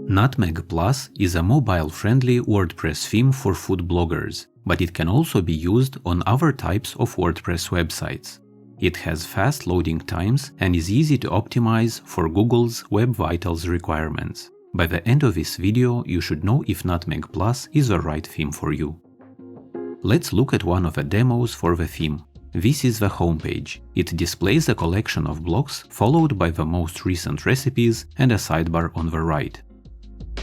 Nutmeg Plus is a mobile-friendly WordPress theme for food bloggers, but it can also be used on other types of WordPress websites. It has fast loading times and is easy to optimize for Google's Web Vitals requirements. By the end of this video, you should know if Nutmeg Plus is the right theme for you. Let's look at one of the demos for the theme. This is the homepage. It displays a collection of blocks followed by the most recent recipes and a sidebar on the right.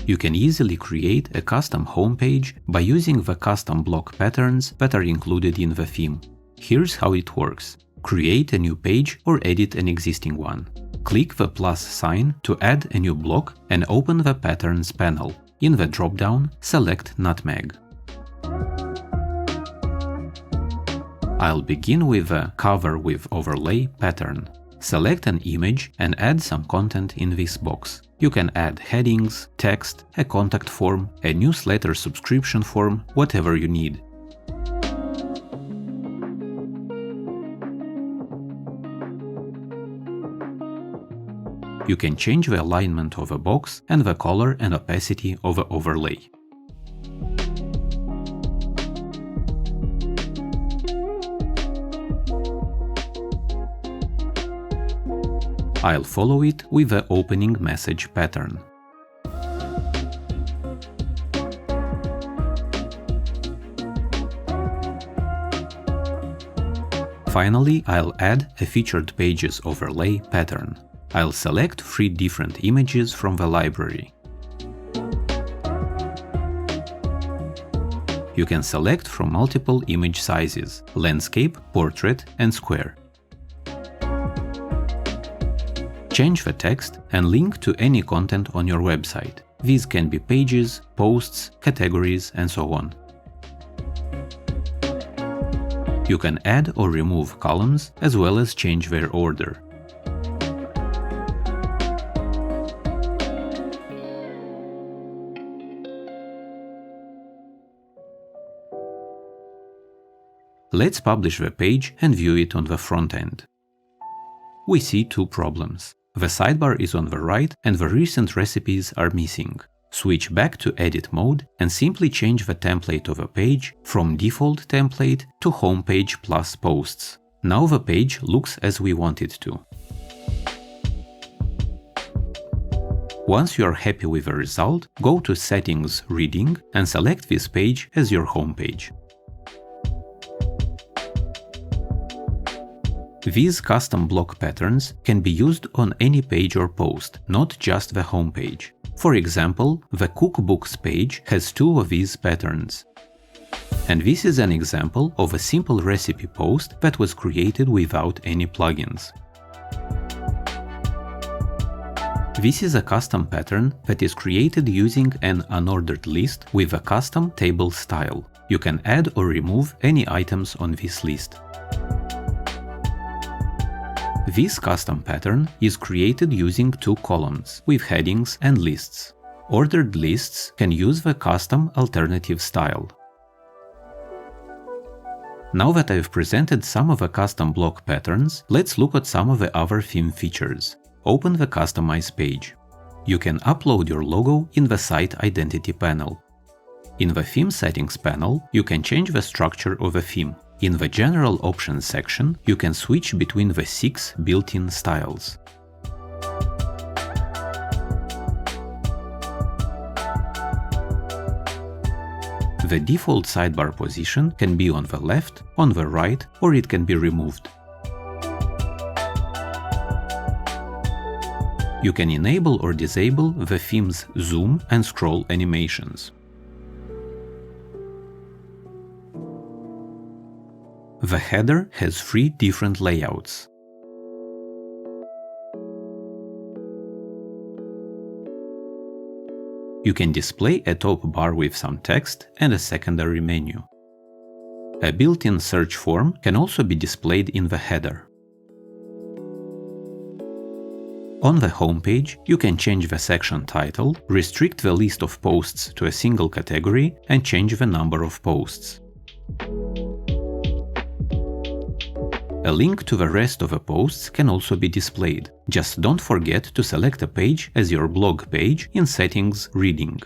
You can easily create a custom homepage by using the custom block patterns that are included in the theme. Here's how it works. Create a new page or edit an existing one. Click the plus sign to add a new block and open the Patterns panel. In the drop-down, select Nutmeg. I'll begin with the Cover with Overlay pattern. Select an image and add some content in this box. You can add headings, text, a contact form, a newsletter subscription form, whatever you need. You can change the alignment of a box and the color and opacity of the overlay. I'll follow it with the opening message pattern. Finally, I'll add a featured pages overlay pattern. I'll select 3 different images from the library. You can select from multiple image sizes: landscape, portrait, and square. Change the text and link to any content on your website. These can be pages, posts, categories, and so on. You can add or remove columns as well as change their order. Let's publish the page and view it on the front end. We see 2 problems. The sidebar is on the right and the recent recipes are missing. Switch back to edit mode and simply change the template of a page from default template to homepage plus posts. Now the page looks as we want it to. Once you are happy with the result, go to Settings, Reading and select this page as your homepage. These custom block patterns can be used on any page or post, not just the homepage. For example, the cookbooks page has 2 of these patterns. And this is an example of a simple recipe post that was created without any plugins. This is a custom pattern that is created using an unordered list with a custom table style. You can add or remove any items on this list. This custom pattern is created using 2 columns with headings and lists. Ordered lists can use the custom alternative style. Now that I've presented some of the custom block patterns, let's look at some of the other theme features. Open the Customize page. You can upload your logo in the Site Identity panel. In the Theme Settings panel, you can change the structure of the theme. In the General Options section, you can switch between the 6 built-in styles. The default sidebar position can be on the left, on the right, or it can be removed. You can enable or disable the theme's zoom and scroll animations. The header has 3 different layouts. You can display a top bar with some text and a secondary menu. A built-in search form can also be displayed in the header. On the homepage, you can change the section title, restrict the list of posts to a single category, and change the number of posts. A link to the rest of the posts can also be displayed. Just don't forget to select a page as your blog page in Settings Reading.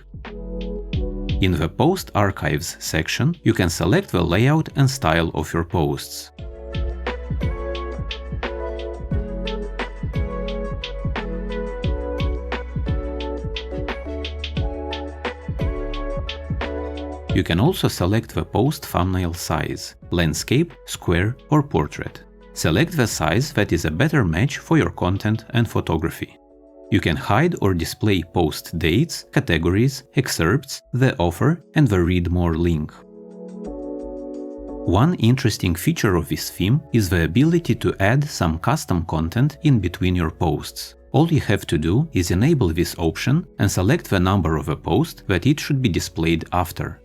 In the Post Archives section, you can select the layout and style of your posts. You can also select the post thumbnail size – landscape, square or portrait. Select the size that is a better match for your content and photography. You can hide or display post dates, categories, excerpts, the offer, and the Read More link. One interesting feature of this theme is the ability to add some custom content in between your posts. All you have to do is enable this option and select the number of a post that it should be displayed after.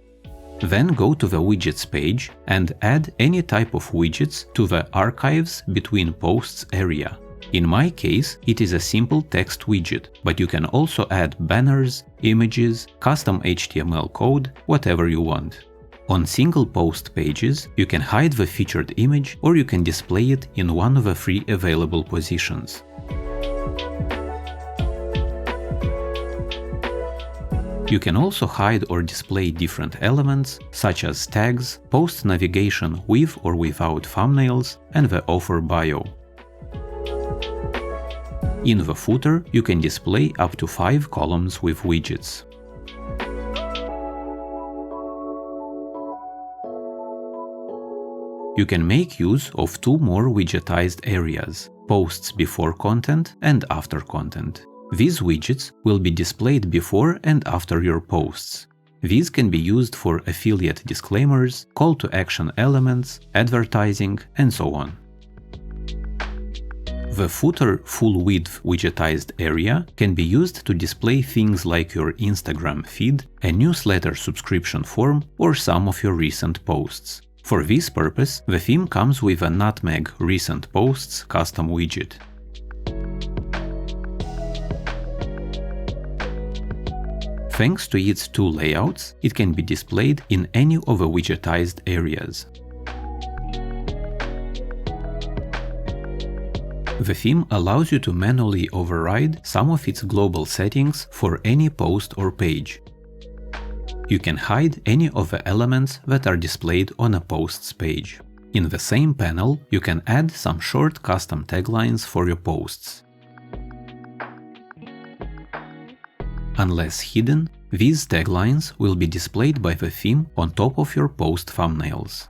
Then go to the Widgets page and add any type of widgets to the Archives Between Posts area. In my case, it is a simple text widget, but you can also add banners, images, custom HTML code, whatever you want. On single post pages, you can hide the featured image or you can display it in one of the 3 available positions. You can also hide or display different elements, such as tags, post navigation with or without thumbnails, and the offer bio. In the footer, you can display up to 5 columns with widgets. You can make use of 2 more widgetized areas – posts before content and after content. These widgets will be displayed before and after your posts. These can be used for affiliate disclaimers, call to action elements, advertising, and so on. The footer full-width widgetized area can be used to display things like your Instagram feed, a newsletter subscription form, or some of your recent posts. For this purpose, the theme comes with a Nutmeg Recent Posts custom widget. Thanks to its 2 layouts, it can be displayed in any of the widgetized areas. The theme allows you to manually override some of its global settings for any post or page. You can hide any of the elements that are displayed on a posts page. In the same panel, you can add some short custom taglines for your posts. Unless hidden, these taglines will be displayed by the theme on top of your post thumbnails.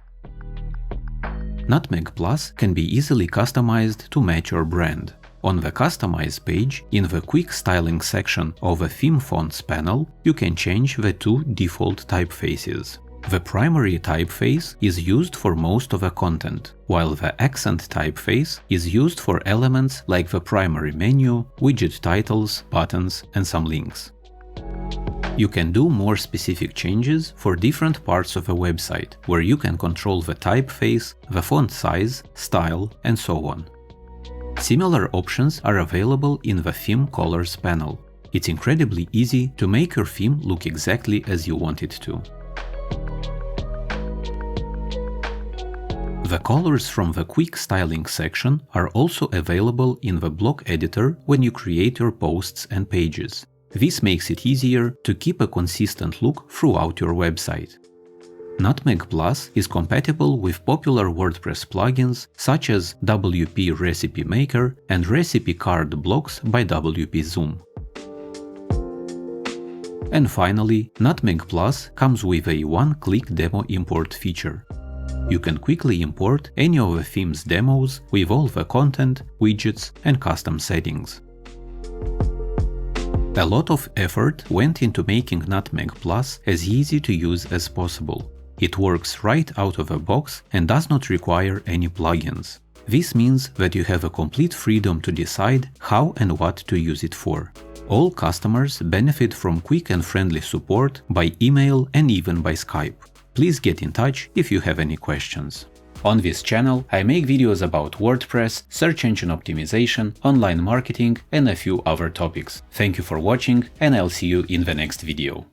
Nutmeg Plus can be easily customized to match your brand. On the Customize page, in the Quick Styling section of the Theme Fonts panel, you can change the 2 default typefaces. The primary typeface is used for most of the content, while the accent typeface is used for elements like the primary menu, widget titles, buttons, and some links. You can do more specific changes for different parts of a website, where you can control the typeface, the font size, style, and so on. Similar options are available in the Theme Colors panel. It's incredibly easy to make your theme look exactly as you want it to. The colors from the Quick Styling section are also available in the Block Editor when you create your posts and pages. This makes it easier to keep a consistent look throughout your website. Nutmeg Plus is compatible with popular WordPress plugins such as WP Recipe Maker and Recipe Card Blocks by WP Zoom. And finally, Nutmeg Plus comes with a one-click demo import feature. You can quickly import any of the theme's demos with all the content, widgets, and custom settings. A lot of effort went into making Nutmeg Plus as easy to use as possible. It works right out of the box and does not require any plugins. This means that you have a complete freedom to decide how and what to use it for. All customers benefit from quick and friendly support by email and even by Skype. Please get in touch if you have any questions. On this channel, I make videos about WordPress, search engine optimization, online marketing, and a few other topics. Thank you for watching, and I'll see you in the next video.